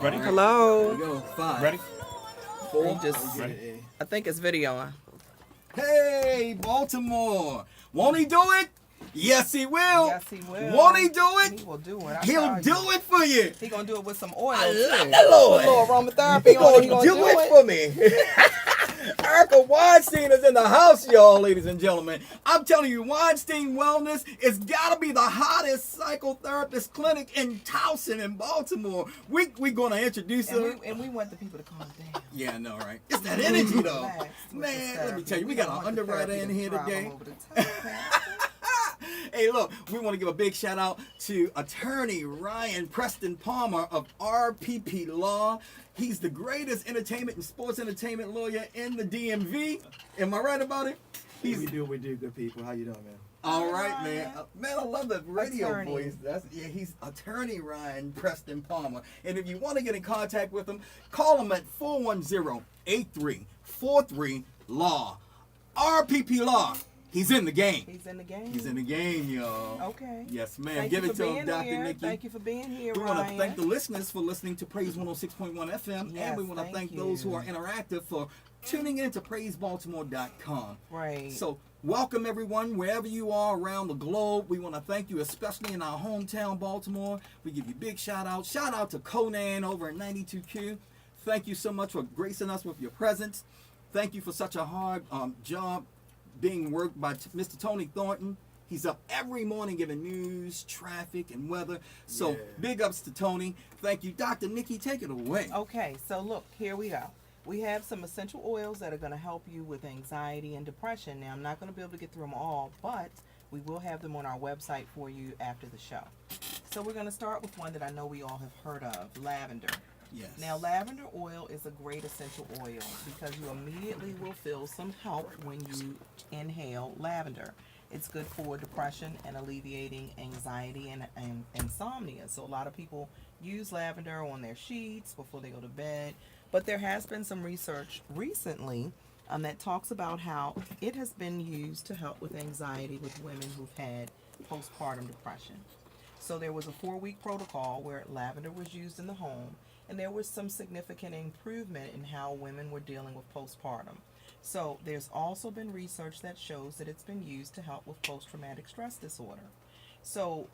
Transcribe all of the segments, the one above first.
Ready? Hello. Here we go. 5. Ready? 4. Ready? I think it's video. Hey, Baltimore. Won't he do it? Yes, he will. Yes, he will. Won't he do it? He will do it. He'll do it for you. He gonna do it with some oil. I too. love the Lord. A little aromatherapy He on it. gonna do it for me. Erica Weinstein is in the house, y'all, ladies and gentlemen. I'm telling you, Weinstein Wellness is gotta be the hottest psychotherapist clinic in Towson in Baltimore. We gonna introduce her. And we want the people to calm down. Yeah, I know, right? It's that energy, though. Relax with Man, the let me tell you, we got an underwriter in here today. today. Hey, look, we want to give a big shout out to attorney Ryan Preston Palmer of RPP Law. He's the greatest entertainment and sports entertainment lawyer in the DMV. Am I right about it? We do, good people. How you doing, man? All right, man. Man, I love the radio Attorney. voice. He's attorney Ryan Preston Palmer. And if you want to get in contact with him, call him at 410-8343-LAW. RPP Law. He's in the game. He's in the game. He's in the game, y'all. Okay. Yes, ma'am. Thank Give you it for to him, being Dr. here. Nikki. Thank you for being here, We Ryan. want to thank the listeners for listening to Praise 106.1 FM. Yes, and we want to thank you. those who are interactive for tuning in to PraiseBaltimore.com. Right. So, welcome everyone, wherever you are around the globe. We want to thank you, especially in our hometown, Baltimore. We give you big shout out. Shout out to Conan over at 92Q. Thank you so much for gracing us with your presence. Thank you for such a hard job being worked by Mr. Tony Thornton. He's up every morning giving news, traffic, and weather. So big ups to Tony. Thank you. Dr. Nikki, take it away. Okay, so look, here we go. We have some essential oils that are going to help you with anxiety and depression. Now, I'm not going to be able to get through them all, but we will have them on our website for you after the show. So we're going to start with one that I know we all have heard of, lavender. Yes. Now, lavender oil is a great essential oil because you immediately will feel some help when you inhale lavender. It's good for depression and alleviating anxiety and insomnia. So a lot of people use lavender on their sheets before they go to bed. But there has been some research recently that talks about how it has been used to help with anxiety with women who've had postpartum depression. So there was a 4-week protocol where lavender was used in the home, and there was some significant improvement in how women were dealing with postpartum. So there's also been research that shows that it's been used to help with post-traumatic stress disorder. So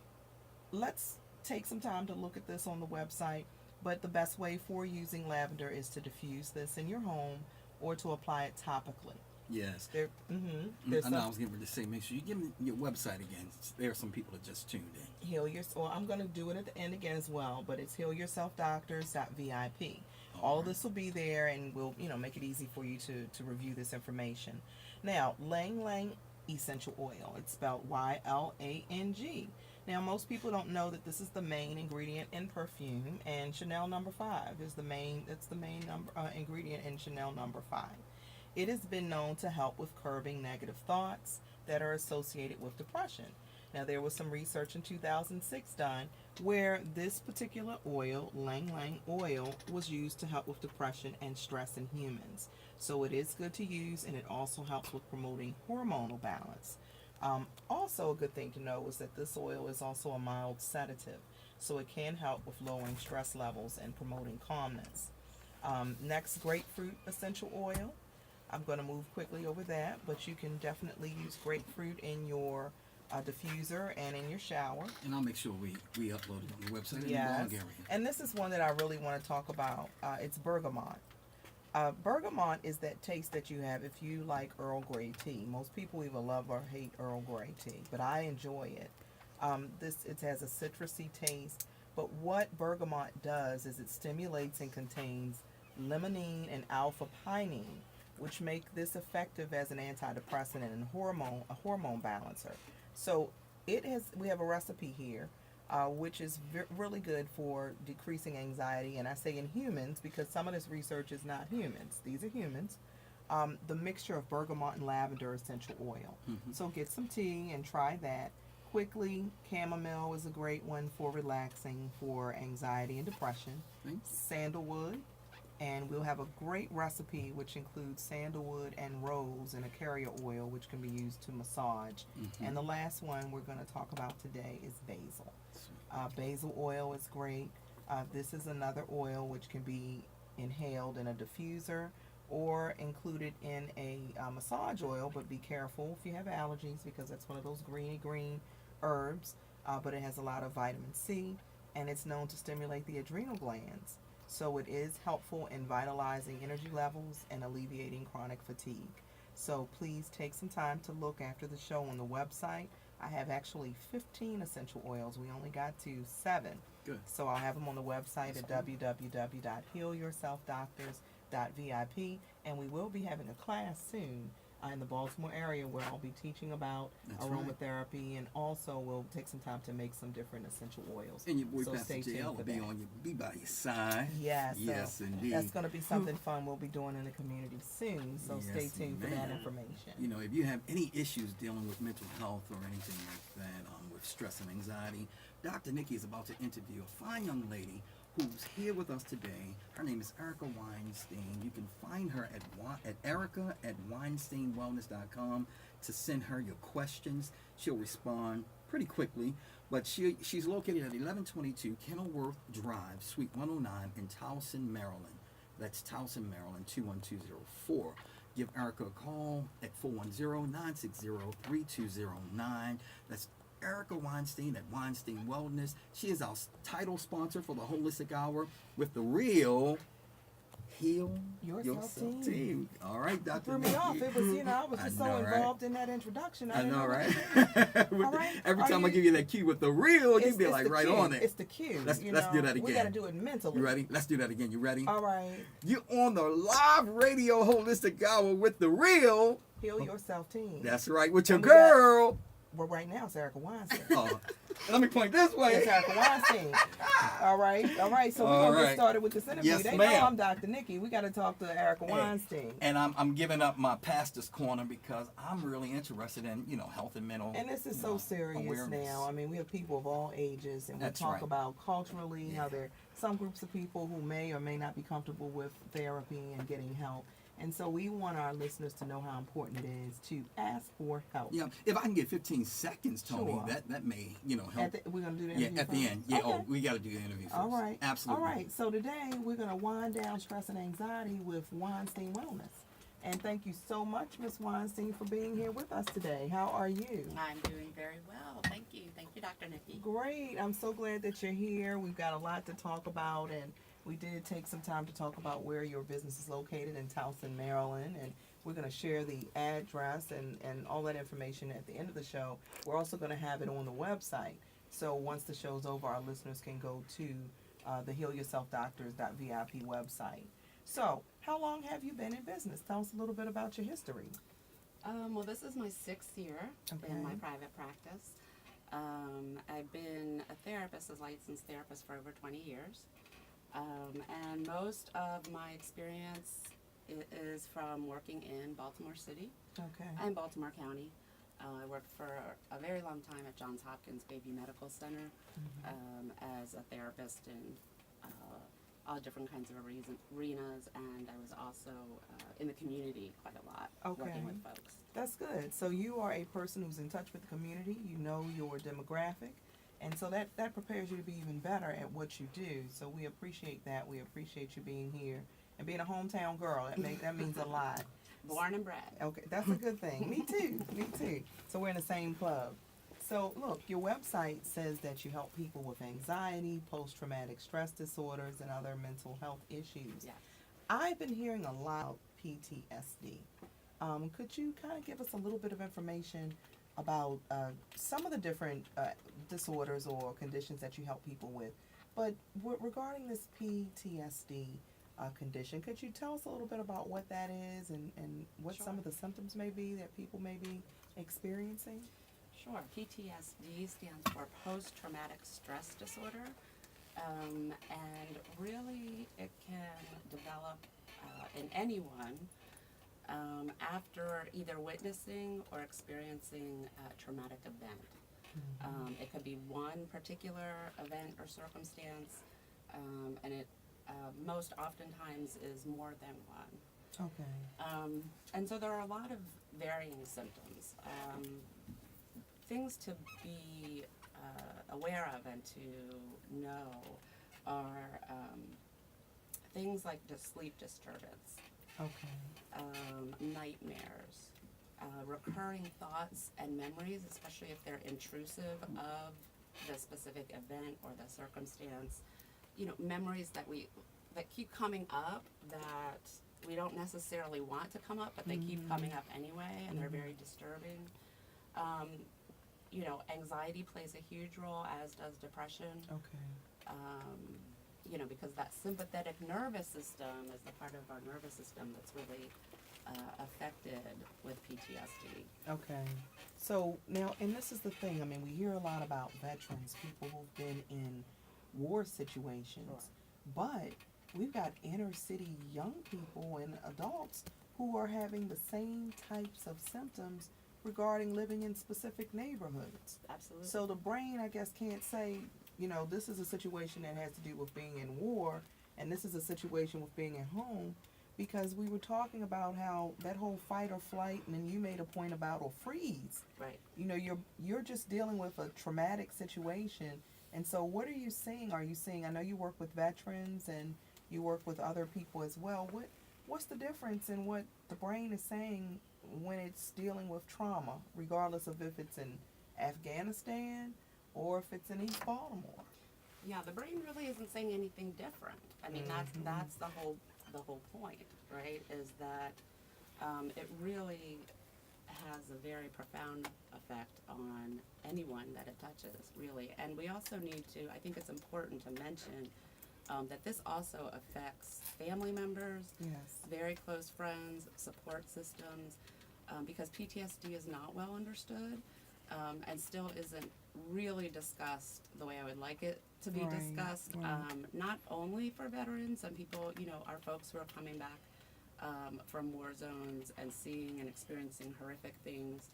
let's take some time to look at this on the website, but the best way for using lavender is to diffuse this in your home or to apply it topically. Yes. There's I know I was getting ready to say, make sure you give me your website again. There are some people that just tuned in. I'm going to do it at the end again as well, but it's healyourselfdoctors.vip. All of this will be there, and we'll make it easy for you to review this information. Now, Lang Lang essential oil. It's spelled YLANG. Now, most people don't know that this is the main ingredient in perfume, and Chanel No. 5 is the main ingredient in Chanel No. 5. It has been known to help with curbing negative thoughts that are associated with depression. Now, there was some research in 2006 done where this particular oil, Lang Lang oil, was used to help with depression and stress in humans. So it is good to use, and it also helps with promoting hormonal balance. Also, a good thing to know is that this oil is also a mild sedative, so it can help with lowering stress levels and promoting calmness. Next, grapefruit essential oil. I'm going to move quickly over that, but you can definitely use grapefruit in your diffuser and in your shower. And I'll make sure we upload it on the website in the blog area. And this is one that I really want to talk about. It's bergamot. Bergamot is that taste that you have if you like Earl Grey tea. Most people either love or hate Earl Grey tea, but I enjoy it. It has a citrusy taste, but what bergamot does is it stimulates and contains limonene and alpha-pinene, which make this effective as an antidepressant and a hormone balancer. So we have a recipe here, which is really good for decreasing anxiety. And I say in humans because some of this research is not humans. These are humans. The mixture of bergamot and lavender essential oil. Mm-hmm. So get some tea and try that. Quickly, chamomile is a great one for relaxing, for anxiety and depression. Thanks. Sandalwood. And we'll have a great recipe which includes sandalwood and rose and a carrier oil, which can be used to massage. Mm-hmm. And the last one we're going to talk about today is basil. Basil oil is great. This is another oil which can be inhaled in a diffuser or included in a massage oil, but be careful if you have allergies because that's one of those greeny green herbs, but it has a lot of vitamin C and it's known to stimulate the adrenal glands. So it is helpful in vitalizing energy levels and alleviating chronic fatigue. So please take some time to look after the show on the website. I have actually 15 essential oils. We only got to 7. Good. So I'll have them on the website at www.healyourselfdoctors.vip, and we will be having a class soon in the Baltimore area where I'll be teaching about That's right. aromatherapy, and also we'll take some time to make some different essential oils. And your boy So Pastor stay tuned JL will for be that. on you, be by your side. Yes, Yes, indeed. that's going to be something fun we'll be doing in the community soon. So stay Yes, tuned for that ma'am. information. You know, if you have any issues dealing with mental health or anything like that, with stress and anxiety, Dr. Nikki is about to interview a fine young lady who's here with us today. Her name is Erica Weinstein. You can find her at Erica@WeinsteinWellness.com to send her your questions. She'll respond pretty quickly. But she's located at 1122 Kenilworth Drive, Suite 109 in Towson, Maryland. That's Towson, Maryland, 21204. Give Erica a call at 410-960-3209. That's Erica Weinstein at Weinstein Wellness. She is our title sponsor for the Holistic Hour with the real Heal Yourself Team. All right, Dr. Threw me Nikki. off. It was, I was I just know, so right? involved in that introduction. I didn't know, what right? to do. All right. Every Are time I you- give you that cue with the real, you be it's like the right cue. on it. It's the cue. Let's you do that We again. got to do it mentally. You ready? Let's do that again. You ready? All right. You on the live radio Holistic Hour with the real. Heal Yourself Team. That's right, with your And we got- girl. Well, right now it's Erica Weinstein. Let me point this way. It's Erica Weinstein. All right. So we're All going to right. get started with this interview. Yes, They ma'am. know I'm Dr. Nikki. We got to talk to Erica Weinstein. And I'm giving up my pastor's corner because I'm really interested in, health and mental. And this is so serious awareness. now. I mean, we have people of all ages, and That's we talk right. about culturally how there are some groups of people who may or may not be comfortable with therapy and getting help. And so we want our listeners to know how important it is to ask for help. Yeah, if I can get 15 seconds, Tony, Sure. that may, help. We're going to do the Yeah, interview at the first? end. Yeah, Okay. we got to do the interview first. All right. Absolutely. All right. So today we're going to wind down stress and anxiety with Weinstein Wellness. And thank you so much, Ms. Weinstein, for being here with us today. How are you? I'm doing very well. Thank you. Thank you, Dr. Nikki. Great. I'm so glad that you're here. We've got a lot to talk about, and we did take some time to talk about where your business is located in Towson, Maryland, and we're going to share the address and all that information at the end of the show. We're also going to have it on the website. So once the show's over, our listeners can go to the healyourselfdoctors.vip website. So how long have you been in business? Tell us a little bit about your history. Well, this is my 6th year in my Okay. private practice. I've been a therapist, a licensed therapist for over 20 years. And most of my experience is from working in Baltimore City Okay. and Baltimore County. I worked for a very long time at Johns Hopkins Bayview Medical Center as a therapist in all different kinds of arenas, and I was also in the community quite a lot, working with folks. That's good. So you are a person who's in touch with the community. You know your demographic. And so that prepares you to be even better at what you do. So we appreciate that. We appreciate you being here and being a hometown girl. That means a lot. Born and bred. Okay, that's a good thing. Me too. Me too. So we're in the same club. So look, your website says that you help people with anxiety, post-traumatic stress disorders, and other mental health issues. Yes. I've been hearing a lot of PTSD. Could you kind of give us a little bit of information about some of the different disorders or conditions that you help people with? But regarding this PTSD condition, could you tell us a little bit about what that is and what Sure. some of the symptoms may be that people may be experiencing? Sure. PTSD stands for post-traumatic stress disorder, and really it can develop in anyone after either witnessing or experiencing a traumatic event. It could be one particular event or circumstance, and it most oftentimes is more than one. Okay. And so there are a lot of varying symptoms. Things to be aware of and to know are things like sleep disturbance, Okay. nightmares, recurring thoughts and memories, especially if they're intrusive of the specific event or the circumstance. Memories that keep coming up that we don't necessarily want to come up, but they keep coming up anyway, and they're very disturbing. Anxiety plays a huge role, as does depression. Okay. Because that sympathetic nervous system is the part of our nervous system that's really affected with PTSD. Okay. So now, and this is the thing, I mean, we hear a lot about veterans, people who've been in war situations, Sure. but we've got inner city young people and adults who are having the same types of symptoms regarding living in specific neighborhoods. Absolutely. So the brain, I guess, can't say, this is a situation that has to do with being in war, and this is a situation with being at home, because we were talking about how that whole fight or flight, and then you made a point about or freeze. Right. You're just dealing with a traumatic situation, and so what are you seeing? Are you seeing? I know you work with veterans and you work with other people as well. What's the difference in what the brain is saying when it's dealing with trauma, regardless of if it's in Afghanistan or if it's in East Baltimore? Yeah, the brain really isn't saying anything different. I mean, that's the whole point, right? Is that it really has a very profound effect on anyone that it touches, really. And we also need to, I think it's important to mention that this also affects family members, Yes. very close friends, support systems, because PTSD is not well understood and still isn't really discussed the way I would like it to be Right, discussed. right. Not only for veterans, some people, our folks who are coming back from war zones and seeing and experiencing horrific things.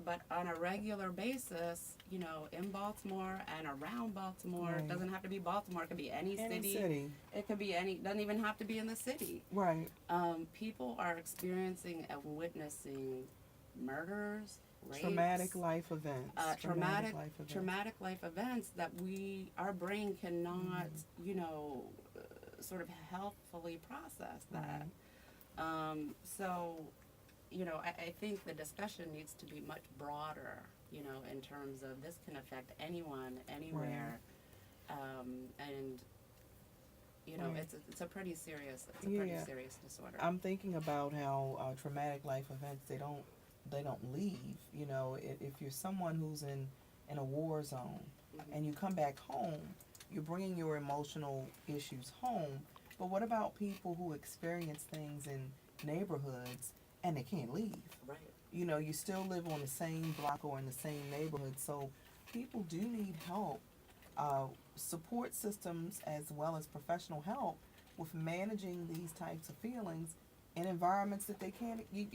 But on a regular basis, in Baltimore and around Baltimore, Right. it doesn't have to be Baltimore, it could be any city. It could be doesn't even have to be in the city. Right. People are experiencing and witnessing murders, rapes, Traumatic life events. traumatic life events that our brain cannot, sort of healthfully process that. I think the discussion needs to be much broader, in terms of this can affect anyone, anywhere, and Right. it's a pretty serious disorder. I'm thinking about how traumatic life events they don't leave. If you're someone who's in a war zone and you come back home, you're bringing your emotional issues home. But what about people who experience things in neighborhoods and they can't leave? Right. You still live on the same block or in the same neighborhood, so people do need help, support systems as well as professional help with managing these types of feelings in environments that you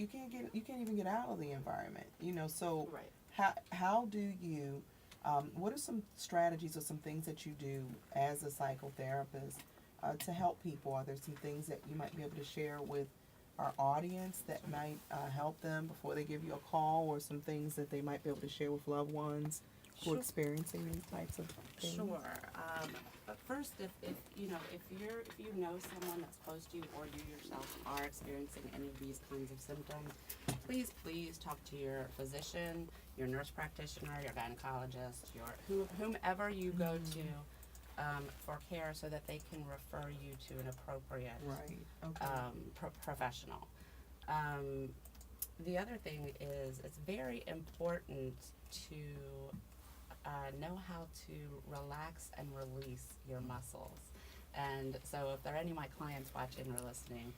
can't even get out of the environment. So Right. how do you what are some strategies or some things that you do as a psychotherapist to help people? Are there some things that you might be able to share with our audience that might help them before they give you a call, or some things that they might be able to share with loved ones who are Sure. experiencing these types of things? Sure. But first, if you know someone that's close to you, or you yourself are experiencing any of these kinds of symptoms, please talk to your physician, your nurse practitioner, your gynecologist, whomever you go to for care, so that they can refer you to an appropriate Right. Okay. professional. The other thing is, it's very important to know how to relax and release your muscles. And so if there are any of my clients watching or listening,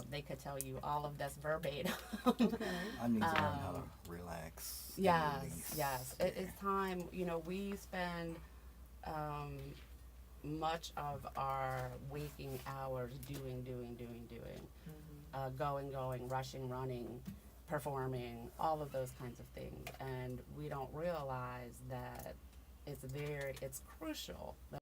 they could tell you all of this verbatim. I need to learn how to relax. and Yes, release. yes. It's time, we spend much of our waking hours doing, going, rushing, running, performing, all of those kinds of things. And we don't realize that it's crucial that